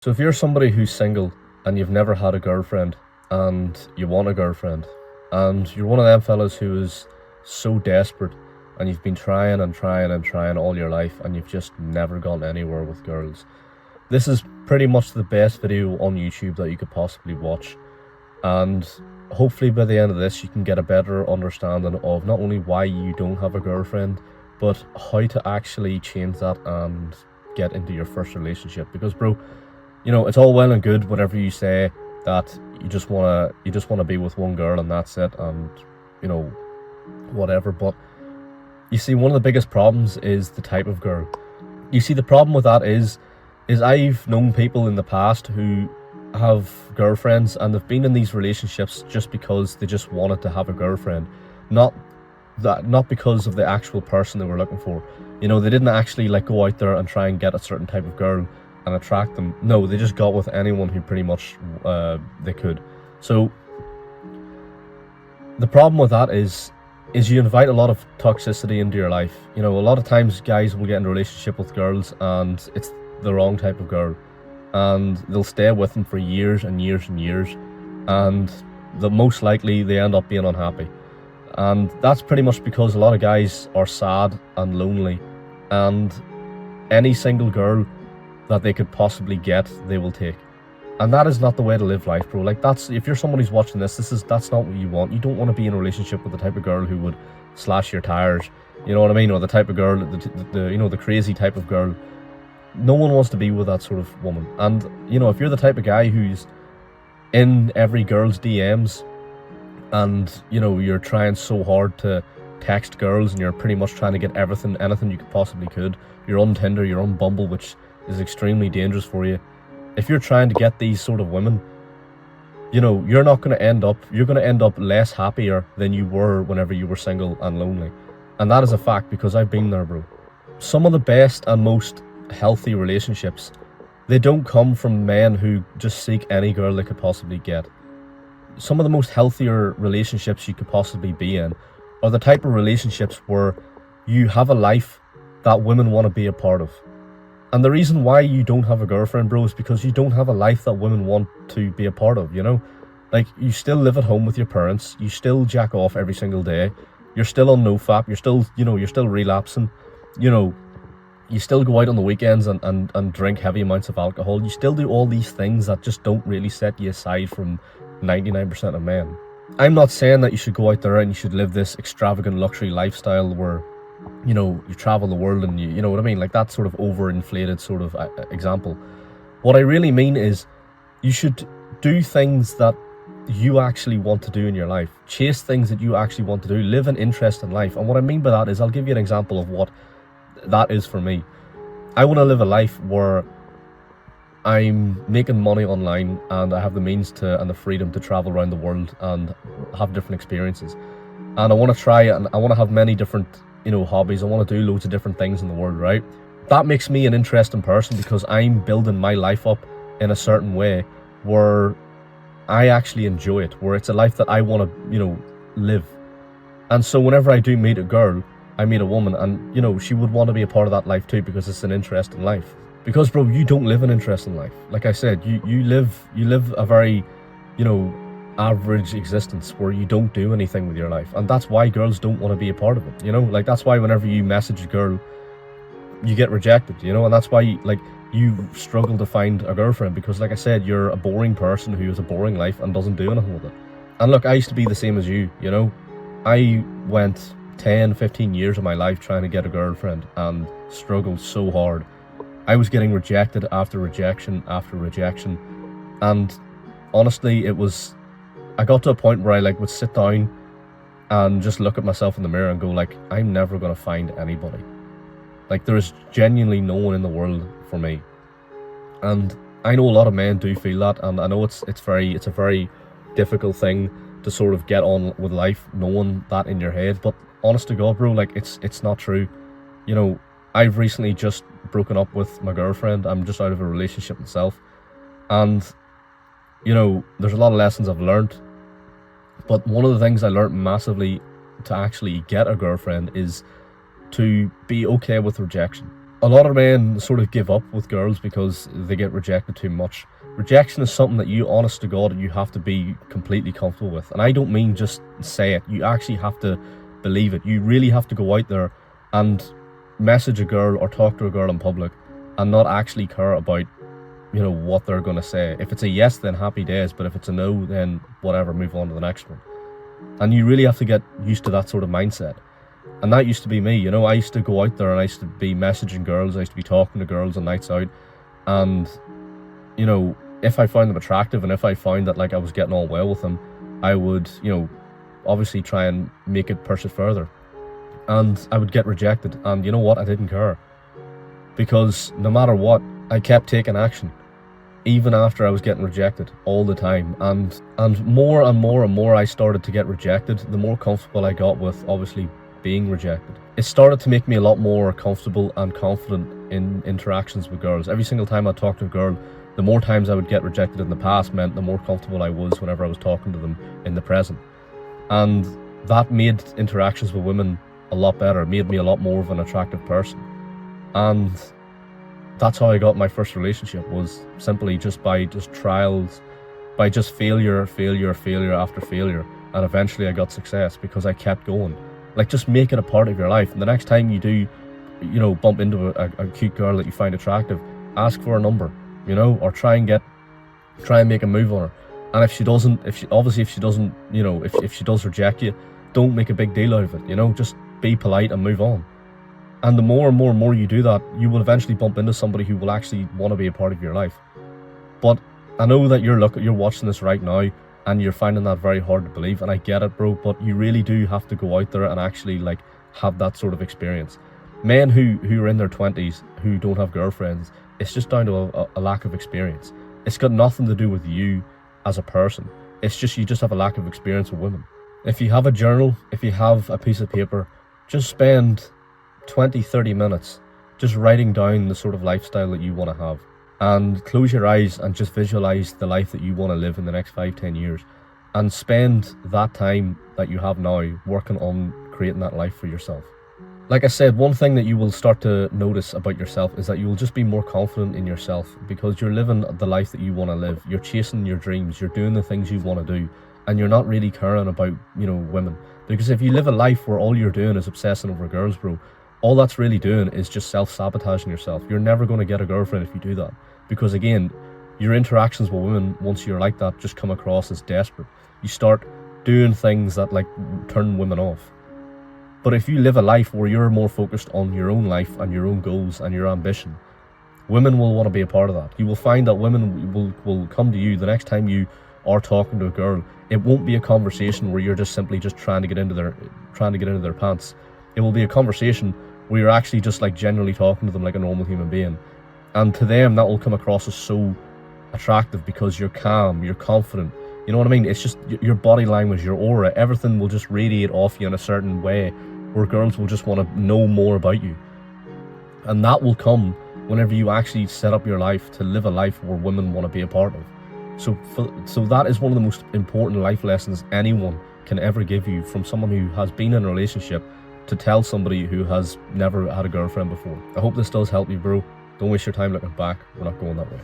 So if you're somebody who's single and you've never had a girlfriend and you want a girlfriend and you're one of them fellas who is so desperate and you've been trying and trying and trying all your life and you've just never gone anywhere with girls, this is pretty much the best video on YouTube that you could possibly watch. And hopefully by the end of this you can get a better understanding of not only why you don't have a girlfriend, but how to actually change that and get into your first relationship. Because bro, it's all well and good whenever you say that you just wanna be with one girl and that's it, and whatever. But you see, one of the biggest problems is the type of girl. You see, the problem with that is I've known people in the past who have girlfriends and they've been in these relationships just because they just wanted to have a girlfriend, not because of the actual person they were looking for. They didn't actually go out there and try and get a certain type of girl and attract them. No, they just got with anyone who pretty much they could. So the problem with that is you invite a lot of toxicity into your life. A lot of times guys will get in a relationship with girls and it's the wrong type of girl, and they'll stay with them for years and years and years, and the most likely they end up being unhappy. And that's pretty much because a lot of guys are sad and lonely, and any single girl that they could possibly get, they will take. And that is not the way to live life, bro. That's, if you're somebody who's watching this, that's not what you want. You don't want to be in a relationship with the type of girl who would slash your tires, you know what I mean? Or the type of girl, the crazy type of girl. No one wants to be with that sort of woman. And if you're the type of guy who's in every girl's DMs and you're trying so hard to text girls and you're pretty much trying to get anything you could possibly could, you're on Tinder, you're on Bumble, which is extremely dangerous for you. If you're trying to get these sort of women, you're going to end up less happier than you were whenever you were single and lonely. And that is a fact, because I've been there, bro. Some of the best and most healthy relationships, they don't come from men who just seek any girl they could possibly get. Some of the most healthier relationships you could possibly be in are the type of relationships where you have a life that women want to be a part of. And the reason why you don't have a girlfriend, bro, is because you don't have a life that women want to be a part of, you still live at home with your parents, you still jack off every single day, you're still on nofap, you're still relapsing, you still go out on the weekends and drink heavy amounts of alcohol. You still do all these things that just don't really set you aside from 99% of men. I'm not saying that you should go out there and you should live this extravagant luxury lifestyle where you travel the world and you know what I mean, that sort of overinflated sort of example. What I really mean is you should do things that you actually want to do in your life. Chase things that you actually want to do. Live an interest in life. And what I mean by that is, I'll give you an example of what that is for me. I want to live a life where I'm making money online and I have the means to and the freedom to travel around the world and have different experiences. And I want to try and I want to have many different hobbies. I want to do loads of different things in the world, right? That makes me an interesting person because I'm building my life up in a certain way where I actually enjoy it, where it's a life that I want to, live. And so whenever I do meet a girl, I meet a woman, and she would want to be a part of that life too, because it's an interesting life. Because bro, you don't live an interesting life. Like I said, you live a very, average existence where you don't do anything with your life, and that's why girls don't want to be a part of it. That's why whenever you message a girl, you get rejected, and that's why you struggle to find a girlfriend, because like I said, you're a boring person who has a boring life and doesn't do anything with it. And look, I used to be the same as you. I went 10-15 years of my life trying to get a girlfriend and struggled so hard. I was getting rejected after rejection after rejection, and honestly, I got to a point where I would sit down and just look at myself in the mirror and go I'm never going to find anybody. There's genuinely no one in the world for me. And I know a lot of men do feel that, and I know it's a very difficult thing to sort of get on with life knowing that in your head. But honest to God, bro, it's not true. I've recently just broken up with my girlfriend. I'm just out of a relationship myself, and there's a lot of lessons I've learned. But one of the things I learned massively to actually get a girlfriend is to be okay with rejection. A lot of men sort of give up with girls because they get rejected too much. Rejection is something that you, honest to God, you have to be completely comfortable with. And I don't mean just say it. You actually have to believe it. You really have to go out there and message a girl or talk to a girl in public and not actually care about, what they're going to say. If it's a yes, then happy days. But if it's a no, then whatever, move on to the next one. And you really have to get used to that sort of mindset. And that used to be me, I used to go out there and I used to be messaging girls, I used to be talking to girls on nights out, and, if I found them attractive and if I found that, like, I was getting on well with them, I would, obviously try and make it push it further. And I would get rejected, and you know what, I didn't care. Because no matter what, I kept taking action, even after I was getting rejected all the time. And more and more and more I started to get rejected, the more comfortable I got with, obviously, being rejected. It started to make me a lot more comfortable and confident in interactions with girls. Every single time I talked to a girl, the more times I would get rejected in the past meant the more comfortable I was whenever I was talking to them in the present. And that made interactions with women a lot better. It made me a lot more of an attractive person. And that's how I got my first relationship, was simply just by just trials, by just failure after failure. And eventually I got success because I kept going. Like, just make it a part of your life. And the next time you do, bump into a cute girl that you find attractive, ask for a number, or try and make a move on her. And if she doesn't, if she does reject you, don't make a big deal out of it, just be polite and move on. And the more and more you do that, you will eventually bump into somebody who will actually want to be a part of your life. But I know that you're watching this right now, and you're finding that very hard to believe, and I get it, bro, but you really do have to go out there and actually, like, have that sort of experience. Men who are in their 20s who don't have girlfriends, it's just down to a lack of experience. It's got nothing to do with you as a person. It's just, you just have a lack of experience with women. If you have a journal, if you have a piece of paper, just spend 20-30 minutes just writing down the sort of lifestyle that you want to have. And close your eyes and just visualize the life that you want to live in the next 5-10 years, and spend that time that you have now working on creating that life for yourself. Like I said, one thing that you will start to notice about yourself is that you will just be more confident in yourself, because you're living the life that you want to live. You're chasing your dreams, you're doing the things you want to do, and you're not really caring about, women. Because if you live a life where all you're doing is obsessing over girls, bro, all that's really doing is just self-sabotaging yourself. You're never going to get a girlfriend if you do that. Because again, your interactions with women, once you're like that, just come across as desperate. You start doing things that, like, turn women off. But if you live a life where you're more focused on your own life and your own goals and your ambition, women will want to be a part of that. You will find that women will come to you the next time you are talking to a girl. It won't be a conversation where you're just simply just trying to get into their pants. It will be a conversation where you're actually just, like, genuinely talking to them like a normal human being. And to them, that will come across as so attractive because you're calm, you're confident. You know what I mean? It's just your body language, your aura, everything will just radiate off you in a certain way where girls will just want to know more about you. And that will come whenever you actually set up your life to live a life where women want to be a part of. So that is one of the most important life lessons anyone can ever give you, from someone who has been in a relationship to tell somebody who has never had a girlfriend before. I hope this does help you, bro. Don't waste your time looking back. We're not going that way.